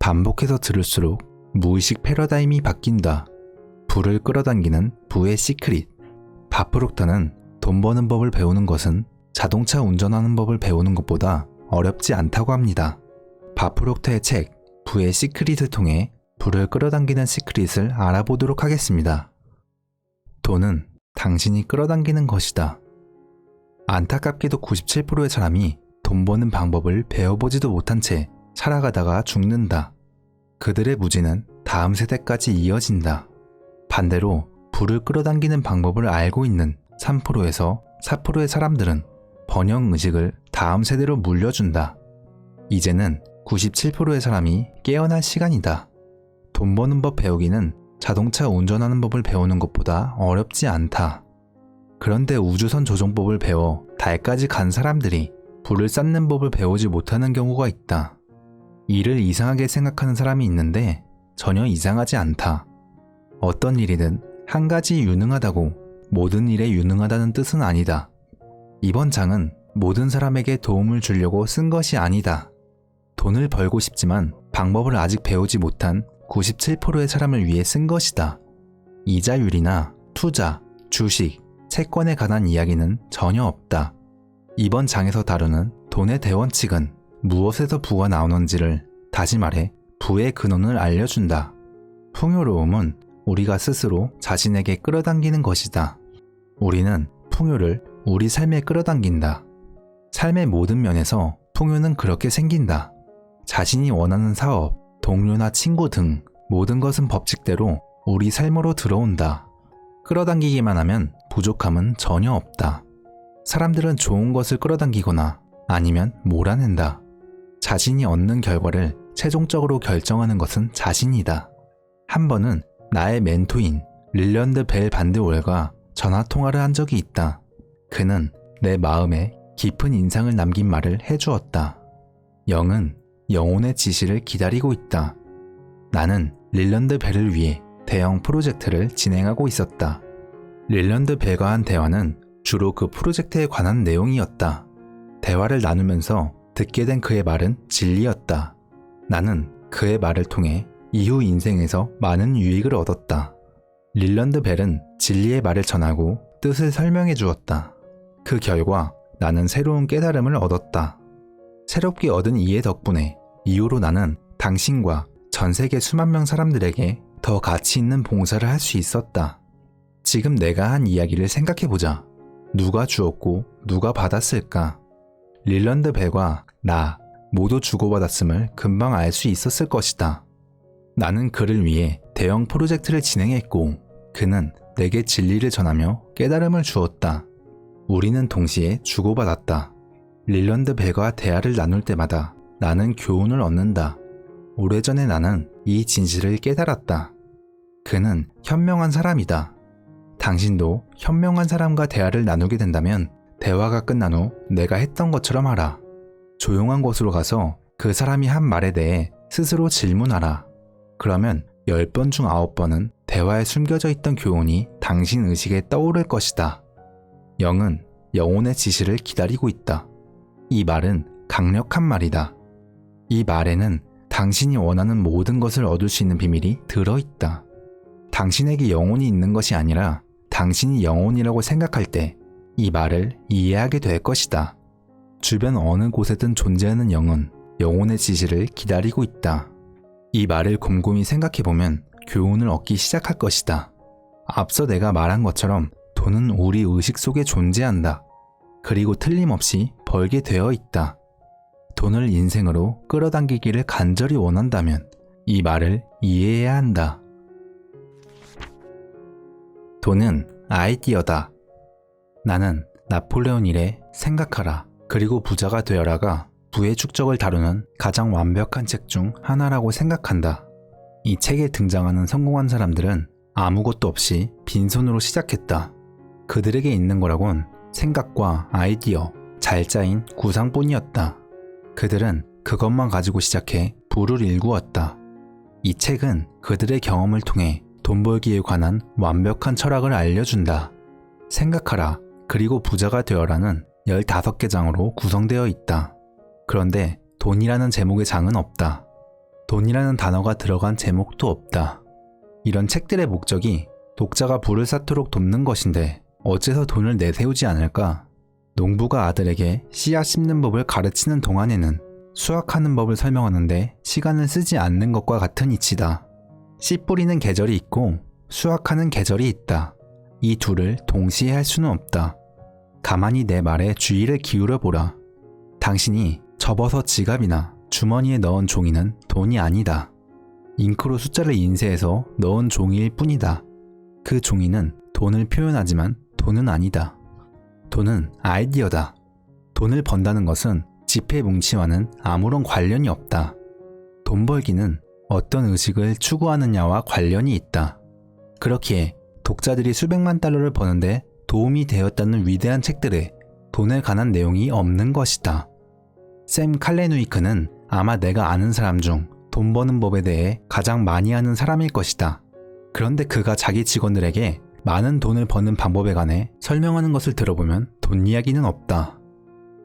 반복해서 들을수록 무의식 패러다임이 바뀐다. 부를 끌어당기는 부의 시크릿. 바프록터는 돈 버는 법을 배우는 것은 자동차 운전하는 법을 배우는 것보다 어렵지 않다고 합니다. 바프록터의 책 부의 시크릿을 통해 부를 끌어당기는 시크릿을 알아보도록 하겠습니다. 돈은 당신이 끌어당기는 것이다. 안타깝게도 97%의 사람이 돈 버는 방법을 배워보지도 못한 채 살아가다가 죽는다. 그들의 무지는 다음 세대까지 이어진다. 반대로 부를 끌어당기는 방법을 알고 있는 3%에서 4%의 사람들은 번영의식을 다음 세대로 물려준다. 이제는 97%의 사람이 깨어날 시간이다. 돈 버는 법 배우기는 자동차 운전하는 법을 배우는 것보다 어렵지 않다. 그런데 우주선 조종법을 배워 달까지 간 사람들이 불을 쌓는 법을 배우지 못하는 경우가 있다. 이를 이상하게 생각하는 사람이 있는데 전혀 이상하지 않다. 어떤 일이든 한 가지 유능하다고 모든 일에 유능하다는 뜻은 아니다. 이번 장은 모든 사람에게 도움을 주려고 쓴 것이 아니다. 돈을 벌고 싶지만 방법을 아직 배우지 못한 97%의 사람을 위해 쓴 것이다. 이자율이나 투자, 주식, 채권에 관한 이야기는 전혀 없다. 이번 장에서 다루는 돈의 대원칙은 무엇에서 부가 나오는지를, 다시 말해 부의 근원을 알려준다. 풍요로움은 우리가 스스로 자신에게 끌어당기는 것이다. 우리는 풍요를 우리 삶에 끌어당긴다. 삶의 모든 면에서 풍요는 그렇게 생긴다. 자신이 원하는 사업, 동료나 친구 등 모든 것은 법칙대로 우리 삶으로 들어온다. 끌어당기기만 하면 부족함은 전혀 없다. 사람들은 좋은 것을 끌어당기거나 아니면 몰아낸다. 자신이 얻는 결과를 최종적으로 결정하는 것은 자신이다. 한 번은 나의 멘토인 릴런드 벨 반드월과 전화통화를 한 적이 있다. 그는 내 마음에 깊은 인상을 남긴 말을 해주었다. 영은 영혼의 지시를 기다리고 있다. 나는 릴런드 벨을 위해 대형 프로젝트를 진행하고 있었다. 릴런드 벨과 한 대화는 주로 그 프로젝트에 관한 내용이었다. 대화를 나누면서 듣게 된 그의 말은 진리였다. 나는 그의 말을 통해 이후 인생에서 많은 유익을 얻었다. 릴런드 벨은 진리의 말을 전하고 뜻을 설명해 주었다. 그 결과 나는 새로운 깨달음을 얻었다. 새롭게 얻은 이해 덕분에 이후로 나는 당신과 전 세계 수만 명 사람들에게 더 가치 있는 봉사를 할 수 있었다. 지금 내가 한 이야기를 생각해보자. 누가 주었고 누가 받았을까? 릴런드 벨과 나 모두 주고받았음을 금방 알 수 있었을 것이다. 나는 그를 위해 대형 프로젝트를 진행했고 그는 내게 진리를 전하며 깨달음을 주었다. 우리는 동시에 주고받았다. 릴런드 벨과 대화를 나눌 때마다 나는 교훈을 얻는다. 오래전에 나는 이 진실을 깨달았다. 그는 현명한 사람이다. 당신도 현명한 사람과 대화를 나누게 된다면 대화가 끝난 후 내가 했던 것처럼 하라. 조용한 곳으로 가서 그 사람이 한 말에 대해 스스로 질문하라. 그러면 10번 중 9번은 대화에 숨겨져 있던 교훈이 당신 의식에 떠오를 것이다. 영은 영혼의 지시를 기다리고 있다. 이 말은 강력한 말이다. 이 말에는 당신이 원하는 모든 것을 얻을 수 있는 비밀이 들어있다. 당신에게 영혼이 있는 것이 아니라 당신이 영혼이라고 생각할 때 이 말을 이해하게 될 것이다. 주변 어느 곳에든 존재하는 영은 영혼의 지시를 기다리고 있다. 이 말을 곰곰이 생각해보면 교훈을 얻기 시작할 것이다. 앞서 내가 말한 것처럼 돈은 우리 의식 속에 존재한다. 그리고 틀림없이 벌게 되어 있다. 돈을 인생으로 끌어당기기를 간절히 원한다면 이 말을 이해해야 한다. 돈은 아이디어다. 나는 나폴레온 일의 생각하라 그리고 부자가 되어라가 부의 축적을 다루는 가장 완벽한 책 중 하나라고 생각한다. 이 책에 등장하는 성공한 사람들은 아무것도 없이 빈손으로 시작했다. 그들에게 있는 거라곤 생각과 아이디어, 잘 짜인 구상뿐이었다. 그들은 그것만 가지고 시작해 부를 일구었다. 이 책은 그들의 경험을 통해 돈 벌기에 관한 완벽한 철학을 알려준다. 생각하라 그리고 부자가 되어라는 15개 장으로 구성되어 있다. 그런데 돈이라는 제목의 장은 없다. 돈이라는 단어가 들어간 제목도 없다. 이런 책들의 목적이 독자가 부를 쌓도록 돕는 것인데 어째서 돈을 내세우지 않을까? 농부가 아들에게 씨앗 심는 법을 가르치는 동안에는 수확하는 법을 설명하는데 시간을 쓰지 않는 것과 같은 이치다. 씨 뿌리는 계절이 있고 수확하는 계절이 있다. 이 둘을 동시에 할 수는 없다. 가만히 내 말에 주의를 기울여 보라. 당신이 접어서 지갑이나 주머니에 넣은 종이는 돈이 아니다. 잉크로 숫자를 인쇄해서 넣은 종이일 뿐이다. 그 종이는 돈을 표현하지만 돈은 아니다. 돈은 아이디어다. 돈을 번다는 것은 지폐 뭉치와는 아무런 관련이 없다. 돈 벌기는 어떤 의식을 추구하느냐와 관련이 있다. 그렇기에 독자들이 수백만 달러를 버는데 도움이 되었다는 위대한 책들에 돈에 관한 내용이 없는 것이다. 샘 칼레누이크는 아마 내가 아는 사람 중 돈 버는 법에 대해 가장 많이 아는 사람일 것이다. 그런데 그가 자기 직원들에게 많은 돈을 버는 방법에 관해 설명하는 것을 들어보면 돈 이야기는 없다.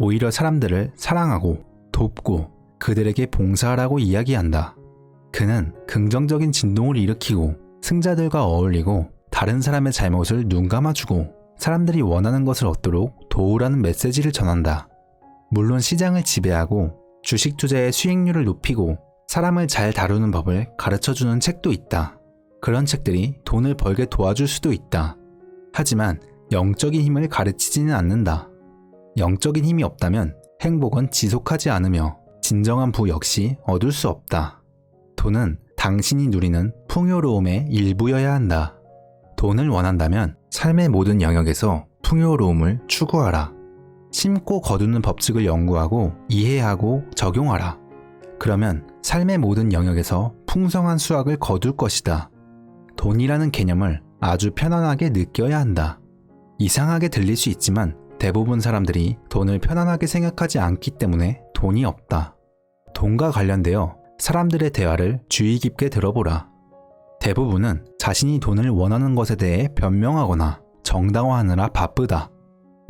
오히려 사람들을 사랑하고 돕고 그들에게 봉사하라고 이야기한다. 그는 긍정적인 진동을 일으키고 승자들과 어울리고 다른 사람의 잘못을 눈감아주고 사람들이 원하는 것을 얻도록 도우라는 메시지를 전한다. 물론 시장을 지배하고 주식 투자의 수익률을 높이고 사람을 잘 다루는 법을 가르쳐주는 책도 있다. 그런 책들이 돈을 벌게 도와줄 수도 있다. 하지만 영적인 힘을 가르치지는 않는다. 영적인 힘이 없다면 행복은 지속하지 않으며 진정한 부 역시 얻을 수 없다. 돈은 당신이 누리는 풍요로움의 일부여야 한다. 돈을 원한다면 삶의 모든 영역에서 풍요로움을 추구하라. 심고 거두는 법칙을 연구하고 이해하고 적용하라. 그러면 삶의 모든 영역에서 풍성한 수확을 거둘 것이다. 돈이라는 개념을 아주 편안하게 느껴야 한다. 이상하게 들릴 수 있지만 대부분 사람들이 돈을 편안하게 생각하지 않기 때문에 돈이 없다. 돈과 관련되어 사람들의 대화를 주의 깊게 들어보라. 대부분은 자신이 돈을 원하는 것에 대해 변명하거나 정당화하느라 바쁘다.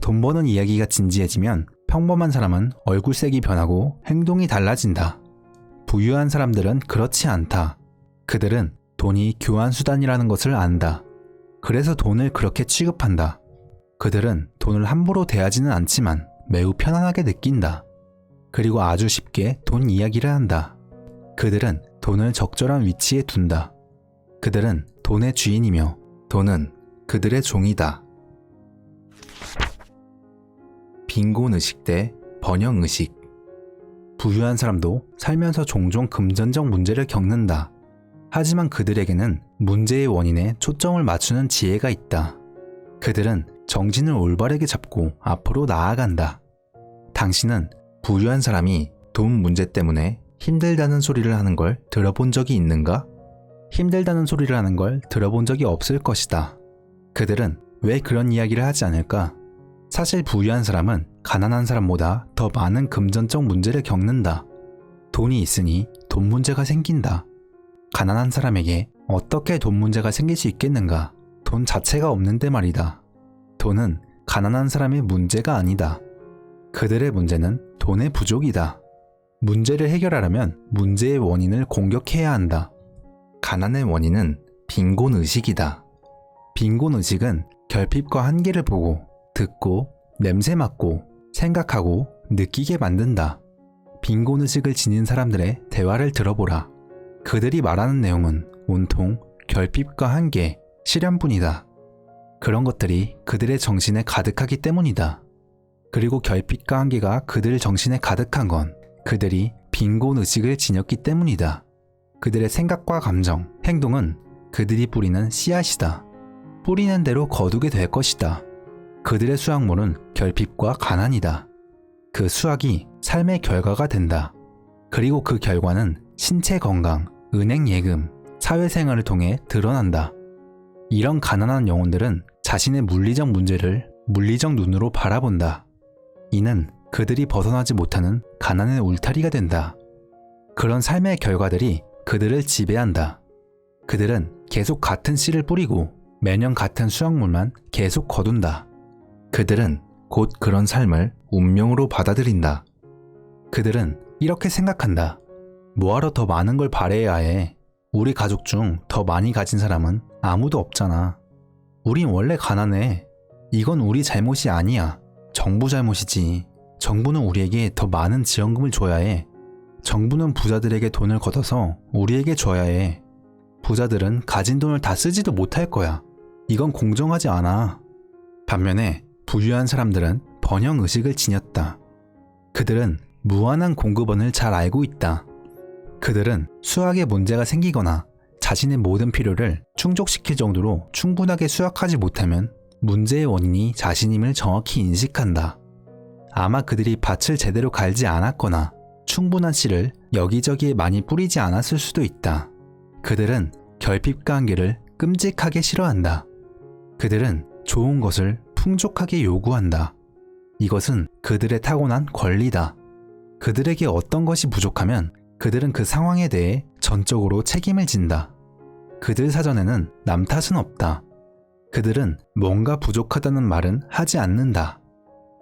돈 버는 이야기가 진지해지면 평범한 사람은 얼굴색이 변하고 행동이 달라진다. 부유한 사람들은 그렇지 않다. 그들은 돈이 교환수단이라는 것을 안다. 그래서 돈을 그렇게 취급한다. 그들은 돈을 함부로 대하지는 않지만 매우 편안하게 느낀다. 그리고 아주 쉽게 돈 이야기를 한다. 그들은 돈을 적절한 위치에 둔다. 그들은 돈의 주인이며 돈은 그들의 종이다. 빈곤의식 대 번영의식. 부유한 사람도 살면서 종종 금전적 문제를 겪는다. 하지만 그들에게는 문제의 원인에 초점을 맞추는 지혜가 있다. 그들은 정신을 올바르게 잡고 앞으로 나아간다. 당신은 부유한 사람이 돈 문제 때문에 힘들다는 소리를 하는 걸 들어본 적이 있는가? 힘들다는 소리를 하는 걸 들어본 적이 없을 것이다. 그들은 왜 그런 이야기를 하지 않을까? 사실 부유한 사람은 가난한 사람보다 더 많은 금전적 문제를 겪는다. 돈이 있으니 돈 문제가 생긴다. 가난한 사람에게 어떻게 돈 문제가 생길 수 있겠는가? 돈 자체가 없는데 말이다. 돈은 가난한 사람의 문제가 아니다. 그들의 문제는 돈의 부족이다. 문제를 해결하려면 문제의 원인을 공격해야 한다. 가난의 원인은 빈곤의식이다. 빈곤의식은 결핍과 한계를 보고 듣고 냄새 맡고 생각하고 느끼게 만든다. 빈곤의식을 지닌 사람들의 대화를 들어보라. 그들이 말하는 내용은 온통 결핍과 한계, 시련뿐이다. 그런 것들이 그들의 정신에 가득하기 때문이다. 그리고 결핍과 한계가 그들 정신에 가득한 건 그들이 빈곤의식을 지녔기 때문이다. 그들의 생각과 감정, 행동은 그들이 뿌리는 씨앗이다. 뿌리는 대로 거두게 될 것이다. 그들의 수확물은 결핍과 가난이다. 그 수확이 삶의 결과가 된다. 그리고 그 결과는 신체 건강, 은행 예금, 사회생활을 통해 드러난다. 이런 가난한 영혼들은 자신의 물리적 문제를 물리적 눈으로 바라본다. 이는 그들이 벗어나지 못하는 가난의 울타리가 된다. 그런 삶의 결과들이 그들을 지배한다. 그들은 계속 같은 씨를 뿌리고 매년 같은 수확물만 계속 거둔다. 그들은 곧 그런 삶을 운명으로 받아들인다. 그들은 이렇게 생각한다. 뭐하러 더 많은 걸 바래야 해. 우리 가족 중 더 많이 가진 사람은 아무도 없잖아. 우린 원래 가난해. 이건 우리 잘못이 아니야. 정부 잘못이지. 정부는 우리에게 더 많은 지원금을 줘야 해. 정부는 부자들에게 돈을 걷어서 우리에게 줘야 해. 부자들은 가진 돈을 다 쓰지도 못할 거야. 이건 공정하지 않아. 반면에 부유한 사람들은 번영의식을 지녔다. 그들은 무한한 공급원을 잘 알고 있다. 그들은 수학에 문제가 생기거나 자신의 모든 필요를 충족시킬 정도로 충분하게 수확하지 못하면 문제의 원인이 자신임을 정확히 인식한다. 아마 그들이 밭을 제대로 갈지 않았거나 충분한 씨를 여기저기에 많이 뿌리지 않았을 수도 있다. 그들은 결핍과 한계를 끔찍하게 싫어한다. 그들은 좋은 것을 풍족하게 요구한다. 이것은 그들의 타고난 권리다. 그들에게 어떤 것이 부족하면 그들은 그 상황에 대해 전적으로 책임을 진다. 그들 사전에는 남 탓은 없다. 그들은 뭔가 부족하다는 말은 하지 않는다.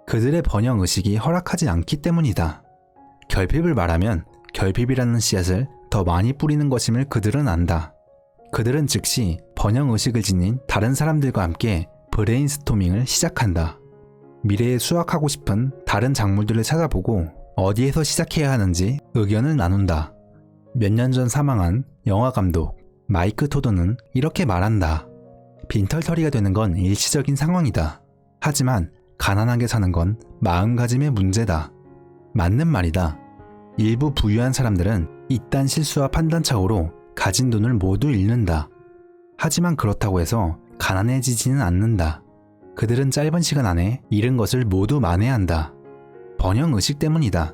그들의 번영의식이 허락하지 않기 때문이다. 결핍을 말하면 결핍이라는 씨앗을 더 많이 뿌리는 것임을 그들은 안다. 그들은 즉시 번영의식을 지닌 다른 사람들과 함께 브레인스토밍을 시작한다. 미래에 수확하고 싶은 다른 작물들을 찾아보고 어디에서 시작해야 하는지 의견을 나눈다. 몇 년 전 사망한 영화감독 마이크 토도는 이렇게 말한다. 빈털터리가 되는 건 일시적인 상황이다. 하지만 가난하게 사는 건 마음가짐의 문제다. 맞는 말이다. 일부 부유한 사람들은 이딴 실수와 판단착오로 가진 돈을 모두 잃는다. 하지만 그렇다고 해서 가난해지지는 않는다. 그들은 짧은 시간 안에 잃은 것을 모두 만회한다. 번영의식 때문이다.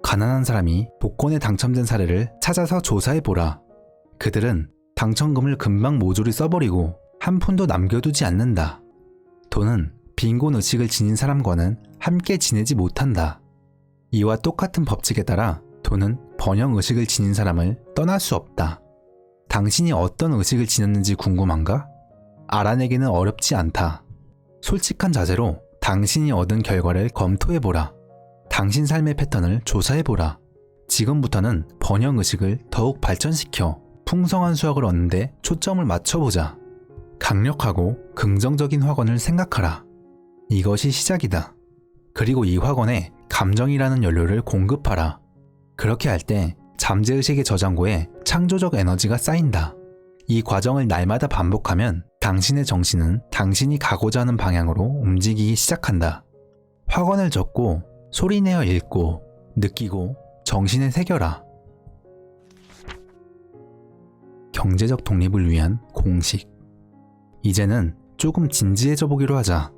가난한 사람이 복권에 당첨된 사례를 찾아서 조사해보라. 그들은 당첨금을 금방 모조리 써버리고 한 푼도 남겨두지 않는다. 돈은 빈곤의식을 지닌 사람과는 함께 지내지 못한다. 이와 똑같은 법칙에 따라 돈은 번영의식을 지닌 사람을 떠날 수 없다. 당신이 어떤 의식을 지녔는지 궁금한가? 알아내기는 어렵지 않다. 솔직한 자세로 당신이 얻은 결과를 검토해보라. 당신 삶의 패턴을 조사해보라. 지금부터는 번영의식을 더욱 발전시켜 풍성한 수확을 얻는데 초점을 맞춰보자. 강력하고 긍정적인 확언을 생각하라. 이것이 시작이다. 그리고 이 확언에 감정이라는 연료를 공급하라. 그렇게 할 때 잠재의식의 저장고에 창조적 에너지가 쌓인다. 이 과정을 날마다 반복하면 당신의 정신은 당신이 가고자 하는 방향으로 움직이기 시작한다. 확언을 적고 소리내어 읽고 느끼고 정신에 새겨라. 경제적 독립을 위한 공식. 이제는 조금 진지해져 보기로 하자.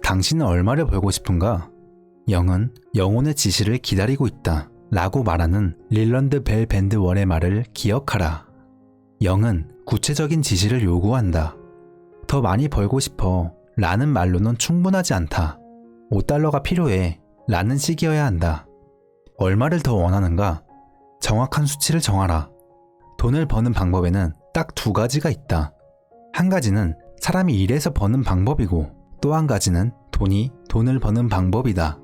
당신은 얼마를 벌고 싶은가? 영은 영혼의 지시를 기다리고 있다. 라고 말하는 릴런드 벨 밴드 월의 말을 기억하라. 영은 구체적인 지시를 요구한다. 더 많이 벌고 싶어 라는 말로는 충분하지 않다. 5달러가 필요해 라는 식이어야 한다. 얼마를 더 원하는가? 정확한 수치를 정하라. 돈을 버는 방법에는 딱 두 가지가 있다. 한 가지는 사람이 일해서 버는 방법이고 또 한 가지는 돈이 돈을 버는 방법이다.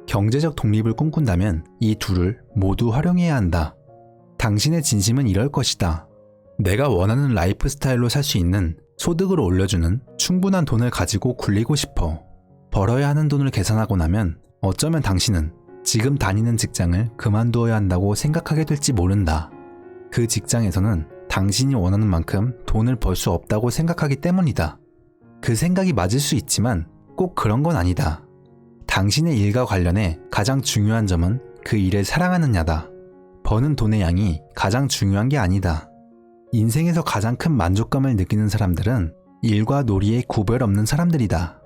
경제적 독립을 꿈꾼다면 이 둘을 모두 활용해야 한다. 당신의 진심은 이럴 것이다. 내가 원하는 라이프 스타일로 살 수 있는 소득을 올려주는 충분한 돈을 가지고 굴리고 싶어. 벌어야 하는 돈을 계산하고 나면 어쩌면 당신은 지금 다니는 직장을 그만두어야 한다고 생각하게 될지 모른다. 그 직장에서는 당신이 원하는 만큼 돈을 벌 수 없다고 생각하기 때문이다. 그 생각이 맞을 수 있지만 꼭 그런 건 아니다. 당신의 일과 관련해 가장 중요한 점은 그 일을 사랑하느냐다. 버는 돈의 양이 가장 중요한 게 아니다. 인생에서 가장 큰 만족감을 느끼는 사람들은 일과 놀이에 구별 없는 사람들이다.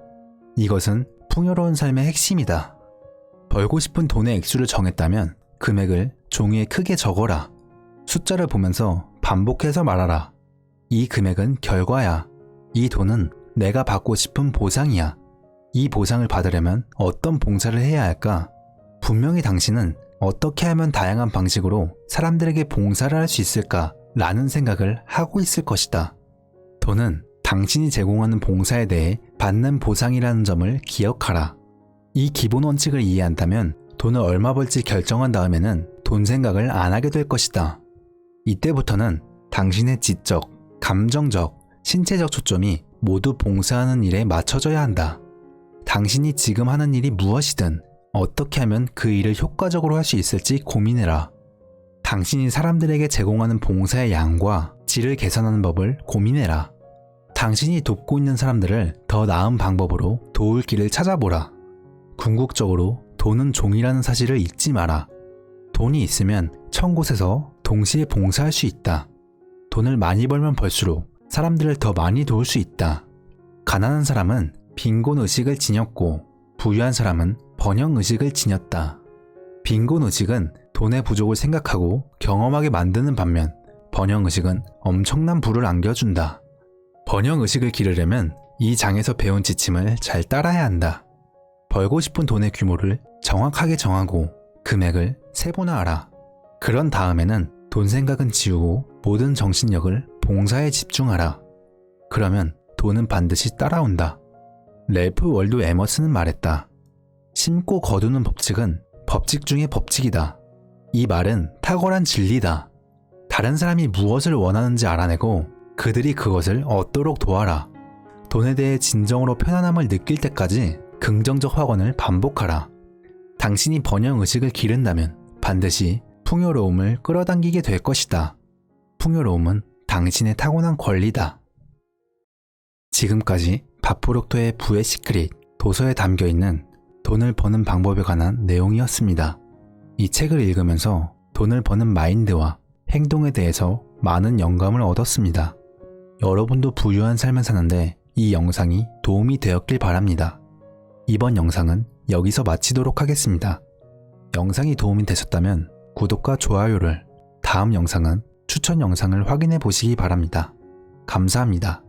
이것은 풍요로운 삶의 핵심이다. 벌고 싶은 돈의 액수를 정했다면 금액을 종이에 크게 적어라. 숫자를 보면서 반복해서 말하라. 이 금액은 결과야. 이 돈은 내가 받고 싶은 보상이야. 이 보상을 받으려면 어떤 봉사를 해야 할까? 분명히 당신은 어떻게 하면 다양한 방식으로 사람들에게 봉사를 할 수 있을까? 라는 생각을 하고 있을 것이다. 돈은 당신이 제공하는 봉사에 대해 받는 보상이라는 점을 기억하라. 이 기본 원칙을 이해한다면 돈을 얼마 벌지 결정한 다음에는 돈 생각을 안 하게 될 것이다. 이때부터는 당신의 지적, 감정적, 신체적 초점이 모두 봉사하는 일에 맞춰져야 한다. 당신이 지금 하는 일이 무엇이든 어떻게 하면 그 일을 효과적으로 할 수 있을지 고민해라. 당신이 사람들에게 제공하는 봉사의 양과 질을 개선하는 법을 고민해라. 당신이 돕고 있는 사람들을 더 나은 방법으로 도울 길을 찾아보라. 궁극적으로 돈은 종이라는 사실을 잊지 마라. 돈이 있으면 1000곳에서 동시에 봉사할 수 있다. 돈을 많이 벌면 벌수록 사람들을 더 많이 도울 수 있다. 가난한 사람은 빈곤의식을 지녔고 부유한 사람은 번영의식을 지녔다. 빈곤의식은 돈의 부족을 생각하고 경험하게 만드는 반면 번영의식은 엄청난 부를 안겨준다. 번영의식을 기르려면 이 장에서 배운 지침을 잘 따라야 한다. 벌고 싶은 돈의 규모를 정확하게 정하고 금액을 세분화하라. 그런 다음에는 돈 생각은 지우고 모든 정신력을 봉사에 집중하라. 그러면 돈은 반드시 따라온다. 래프 월도 에머슨은 말했다. 심고 거두는 법칙은 법칙 중의 법칙이다. 이 말은 탁월한 진리다. 다른 사람이 무엇을 원하는지 알아내고 그들이 그것을 얻도록 도와라. 돈에 대해 진정으로 편안함을 느낄 때까지 긍정적 확언을 반복하라. 당신이 번영의식을 기른다면 반드시 풍요로움을 끌어당기게 될 것이다. 풍요로움은 당신의 타고난 권리다. 지금까지 바프록토의 부의 시크릿 도서에 담겨있는 돈을 버는 방법에 관한 내용이었습니다. 이 책을 읽으면서 돈을 버는 마인드와 행동에 대해서 많은 영감을 얻었습니다. 여러분도 부유한 삶을 사는데 이 영상이 도움이 되었길 바랍니다. 이번 영상은 여기서 마치도록 하겠습니다. 영상이 도움이 되셨다면 구독과 좋아요를, 다음 영상은 추천 영상을 확인해 보시기 바랍니다. 감사합니다.